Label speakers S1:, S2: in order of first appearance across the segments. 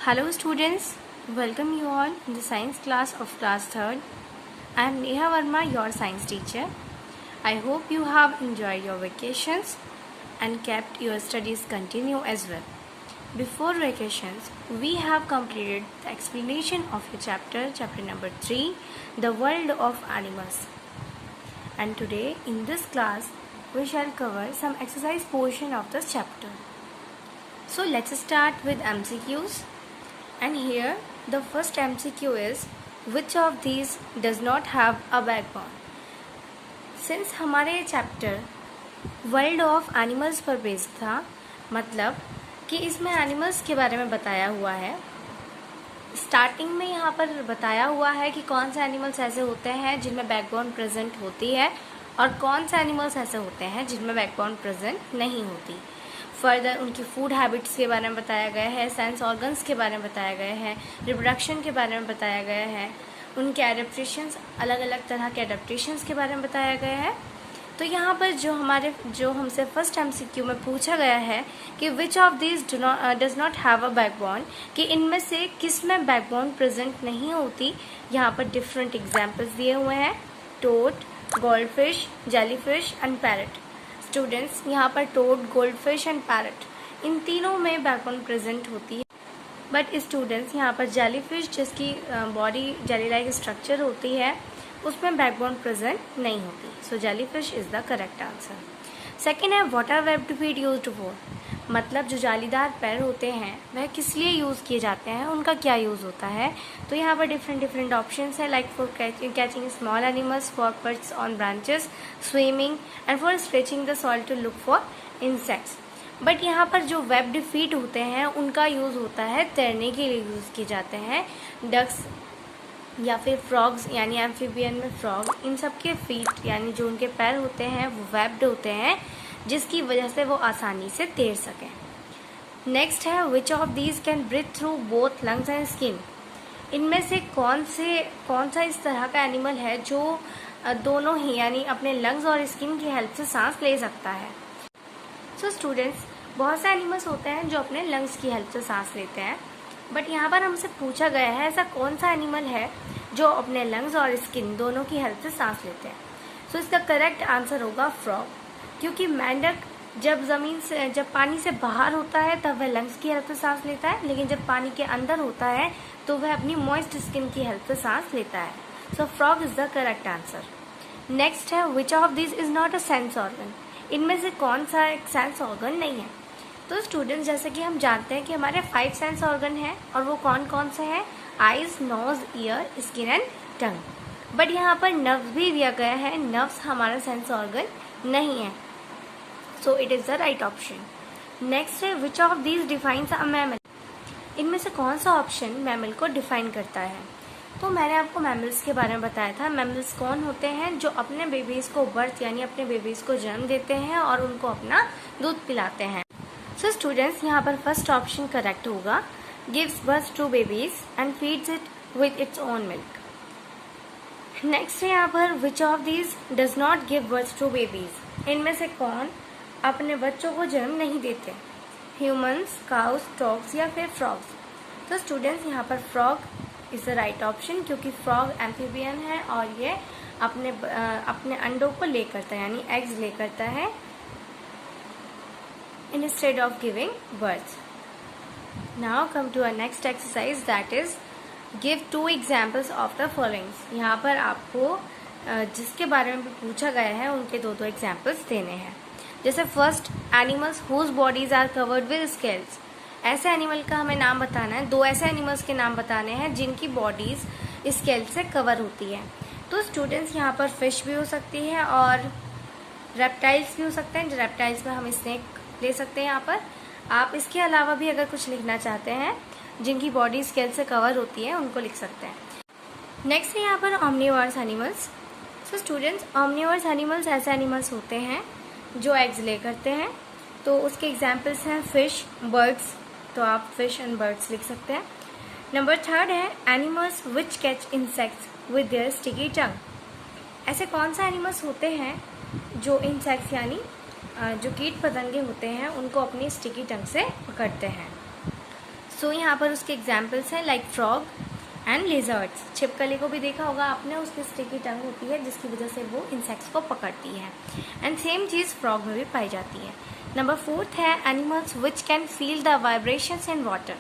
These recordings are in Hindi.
S1: Hello students, welcome you all in the science class of class 3rd. I am Neha Verma, your science teacher. I hope you have enjoyed your vacations and kept your studies continue as well. Before vacations, we have completed the explanation of your chapter number 3, The World of Animals. And today in this class, we shall cover some exercise portion of this chapter. So let's start with MCQs. And here the first MCQ is, which of these does not have a backbone? Since हमारे चैप्टर वर्ल्ड ऑफ एनिमल्स पर बेस्ड था, मतलब कि इसमें एनिमल्स के बारे में बताया हुआ है. स्टार्टिंग में यहाँ पर बताया हुआ है कि कौन से एनिमल्स ऐसे होते हैं जिनमें बैकबोन प्रेजेंट होती है और कौन से एनिमल्स ऐसे होते हैं जिनमें बैकबोन प्रेजेंट नहीं होती. फर्दर उनकी फूड हैबिट्स के बारे में बताया गया है, सेंस ऑर्गन्स के बारे में बताया गया है, रिप्रोडक्शन के बारे में बताया गया है, उनके एडेप्टेशंस, अलग अलग तरह के एडेप्टेशंस के बारे में बताया गया है. तो यहाँ पर जो हमसे फर्स्ट MCQ में पूछा गया है कि विच of this does not have a backbone, कि इनमें से किस में बैकबोन प्रेजेंट नहीं होती. यहाँ पर डिफरेंट एग्जाम्पल्स दिए हुए हैं: toad, goldfish, jellyfish and parrot. Students, यहाँ पर टोड, गोल्डफिश एंड पैरट, इन तीनों में बैकबोन प्रेजेंट होती है. बट स्टूडेंट्स, यहाँ पर जेलीफिश, जिसकी बॉडी जेली लाइक स्ट्रक्चर होती है, उसमें बैकबोन प्रेजेंट नहीं होती. So jellyfish is the correct answer. Second है, what are webbed feet used for, मतलब जो जालीदार पैर होते हैं वह किस लिए यूज़ किए जाते हैं, उनका क्या यूज़ होता है. तो यहाँ पर डिफरेंट ऑप्शंस है, like for catching small animals, for perch on branches, swimming and for stretching the soil to look for insects. But यहाँ पर जो वेब्ड फीट होते हैं उनका यूज़ होता है तैरने के लिए यूज़ किए जाते हैं. डक्स या फिर फ्रॉग्स यानी एम्फीबियन में फ्रॉग, इन सब के फीट यानी जो उनके पैर होते हैं वो वेब्ड होते हैं, जिसकी वजह से वो आसानी से तैर सकें. नेक्स्ट है, which of these can breathe through both lungs and skin, इनमें से कौन सा इस तरह का एनिमल है जो दोनों ही यानी अपने लंग्स और स्किन की हेल्प से सांस ले सकता है. सो स्टूडेंट्स, बहुत से एनिमल्स होते हैं जो अपने लंग्स की हेल्प से सांस लेते हैं, बट यहाँ पर हमसे पूछा गया है ऐसा कौन सा एनिमल है जो अपने लंग्स और स्किन दोनों की हेल्प से सांस लेते हैं. सो इसका करेक्ट आंसर होगा फ्रॉग, क्योंकि मेंढक जब पानी से बाहर होता है तब वह लंग्स की हेल्प से सांस लेता है, लेकिन जब पानी के अंदर होता है तो वह अपनी मॉइस्ट स्किन की हेल्प से सांस लेता है. So frog is the correct answer. Next है, which of this is not a sense organ, इनमें से कौन सा एक सेंस ऑर्गन नहीं है. तो स्टूडेंट्स, जैसे कि हम जानते हैं कि हमारे 5 सेंस ऑर्गन हैं और वो कौन कौन से हैं: eyes, nose, ear, skin and tongue. But यहाँ पर नर्व्स भी दिया गया है, नर्व्स हमारा सेंस ऑर्गन नहीं है. So it is the right option. Next है, which of these defines a mammal, इनमें से कौन सा ऑप्शन मैमल को डिफाइन करता है. तो मैंने आपको मैमल्स के बारे में बताया था. मैमल्स कौन होते हैं जो अपने बेबीज को बर्थ यानी अपने बेबीज को जन्म देते हैं और उनको अपना दूध पिलाते हैं. सो स्टूडेंट्स, यहाँ पर फर्स्ट ऑप्शन करेक्ट होगा, gives birth to babies and feeds it with its own milk. Next है यहाँ पर, which of these does not give birth to babies, इनमें से कौन अपने बच्चों को जन्म नहीं देते. ह्यूमंस, काउस, डॉग्स या फिर फ्रॉग्स. तो स्टूडेंट्स, यहाँ पर frog is the right option, क्योंकि फ्रॉग एम्फीबियन है और ये अपने अंडों को ले करता है यानी एग्स ले करता है instead of giving birth. Now come to our next exercise, that is give 2 examples of the following. यहाँ पर आपको जिसके बारे में पूछा गया है उनके 2 एग्जाम्पल्स देने हैं. जैसे first, animals whose bodies are covered with scales, ऐसे एनिमल का हमें नाम बताना है. 2 ऐसे एनिमल्स के नाम बताने हैं जिनकी बॉडीज स्केल से कवर होती है. तो स्टूडेंट्स, यहाँ पर फिश भी हो सकती है और रेप्टाइल्स भी हो सकते हैं. रेप्टाइल्स में हम स्नेक ले सकते हैं. यहाँ पर आप इसके अलावा भी अगर कुछ लिखना चाहते हैं जिनकी बॉडी स्केल से कवर होती है उनको लिख सकते हैं. नेक्स्ट है यहाँ पर omnivores animals. So students, omnivores animals ऐसे एनिमल्स होते हैं जो एग्स ले करते हैं. तो उसके एग्जाम्पल्स हैं फिश, बर्ड्स, तो आप फिश एंड बर्ड्स लिख सकते हैं. नंबर 3 है, animals which catch insects with their sticky tongue, ऐसे कौन सा एनिमल्स होते हैं जो इंसेक्ट्स यानी जो कीट पतंगे होते हैं उनको अपनी स्टिकी टंग से पकड़ते हैं. सो यहाँ पर उसके एग्जाम्पल्स हैं लाइक फ्रॉग एंड लिजर्ड्स। छिपकली को भी देखा होगा आपने, उसकी स्टिकी टंग होती है जिसकी वजह से वो इंसेक्ट्स को पकड़ती है, एंड सेम चीज़ फ्रॉग में भी पाई जाती है। नंबर 4 है animals which can feel the vibrations in water.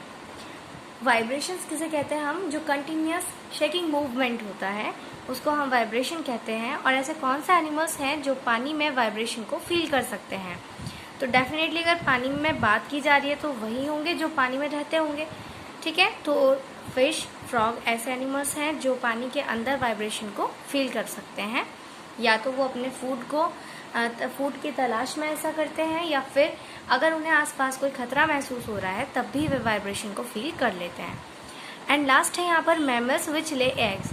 S1: Vibrations किसे कहते हैं हम, जो कंटिन्यूस शेकिंग मूवमेंट होता है उसको हम वाइब्रेशन कहते हैं। और ऐसे कौन से एनिमल्स हैं जो पानी में वाइब्रेशन को फील कर सकते हैं, तो डेफिनेटली अगर पानी में बात की जा रही है तो वही होंगे जो पानी में रहते होंगे, ठीक है। तो फिश, फ्रॉग ऐसे एनिमल्स हैं जो पानी के अंदर वाइब्रेशन को फील कर सकते हैं, या तो वो अपने फूड की तलाश में ऐसा करते हैं, या फिर अगर उन्हें आसपास कोई खतरा महसूस हो रहा है तब भी वे वाइब्रेशन को फील कर लेते हैं। एंड लास्ट है यहाँ पर मैमल्स विच ले एग्स।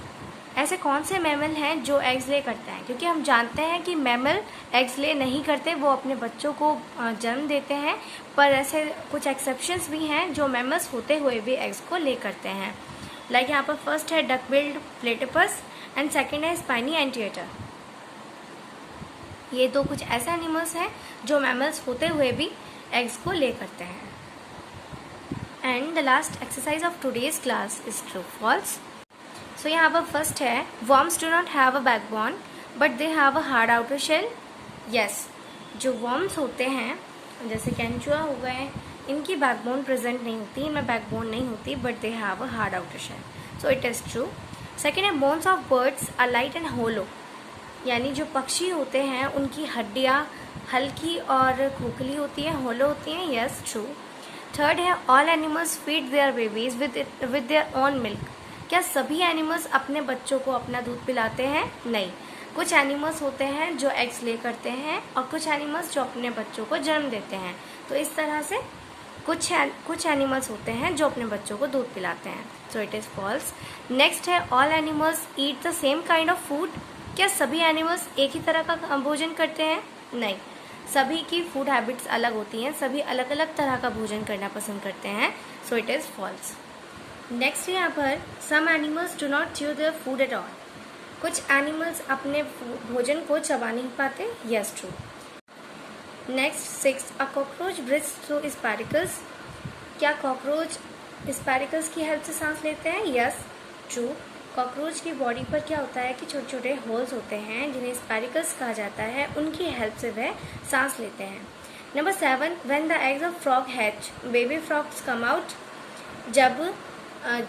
S1: ऐसे कौन से मैमल हैं जो एग्स ले करते हैं, क्योंकि हम जानते हैं कि मैमल एग्स ले नहीं करते, वो अपने बच्चों को जन्म देते हैं, पर ऐसे कुछ एक्सेप्शंस भी हैं जो मैमल्स होते हुए भी एग्स को ले करते हैं। लाइक यहाँ पर फर्स्ट है duck billed platypus and second है स्पाइनी एंटीएटर। ये दो कुछ ऐसे एनिमल्स हैं जो मैमल्स होते हुए भी एग्स को ले करते हैं। And the last exercise of today's class is true false. So यहाँ पर फर्स्ट है worms do not have a backbone but they have a hard outer shell. Yes, जो वर्म्स होते हैं जैसे कैंचुआ हो गए, इनकी बैकबोन प्रेजेंट नहीं होती, इनमें बैकबोन नहीं होती, but they have a hard outer shell, so it is true. Second है bones of birds are light and hollow, यानी जो पक्षी होते हैं उनकी हड्डियाँ हल्की और खोखली होती है, होलो होती हैं। यस, ट्रू। थर्ड है all animals feed there babies with their own milk. क्या सभी एनिमल्स अपने बच्चों को अपना दूध पिलाते हैं? नहीं, कुछ एनिमल्स होते हैं जो एग्स ले करते हैं और कुछ एनिमल्स जो अपने बच्चों को जन्म देते हैं। तो इस तरह से कुछ एनिमल्स होते हैं जो अपने बच्चों को दूध पिलाते हैं, so it is false. Next है all animals eat the same kind of food. क्या सभी एनिमल्स एक ही तरह का भोजन करते हैं? नहीं, सभी की फूड हैबिट्स अलग होती हैं, सभी अलग अलग तरह का भोजन करना पसंद करते हैं, so it is false. Next है यहाँ पर some animals do not chew their food at all. कुछ एनिमल्स अपने भोजन को चबा नहीं पाते। Yes, true. Next 6 a cockroach breathes through spiracles. क्या कॉकरोच स्पैरिकल्स की हेल्प से सांस लेते हैं? यस, ट्रू। कॉकरोच की बॉडी पर क्या होता है कि छोटे छोटे होल्स होते हैं जिन्हें स्पैरिकल्स कहा जाता है, उनकी हेल्प से वह सांस लेते हैं। Number 7 when the eggs of frog hatch baby frogs come out. जब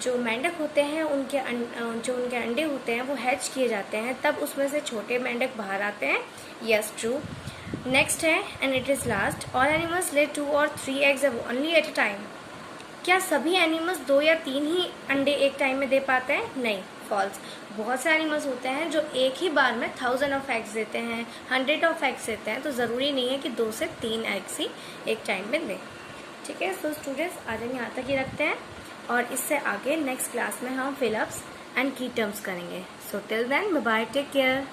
S1: जो मेंढक होते हैं उनके अंडे होते हैं वो हैच किए जाते हैं, तब उसमें से छोटे मेंढक बाहर आते हैं। यस, ट्रू। नेक्स्ट है and it is last all animals ले 2 or 3 eggs only at a time. क्या सभी एनिमल्स 2 या 3 ही अंडे एक टाइम में दे पाते हैं? नहीं, फॉल्स। बहुत से एनिमल्स होते हैं जो एक ही बार में 1000 ऑफ एग्स देते हैं, 100 ऑफ एग्स देते हैं, तो ज़रूरी नहीं है कि 2 से 3 एग्स ही एक टाइम में दें, ठीक है। सो स्टूडेंट्स आज हम यहाँ तक ही रखते हैं और इससे आगे नेक्स्ट क्लास में हम फिलअप्स एंड की टर्म्स करेंगे। So till then bye bye, take care.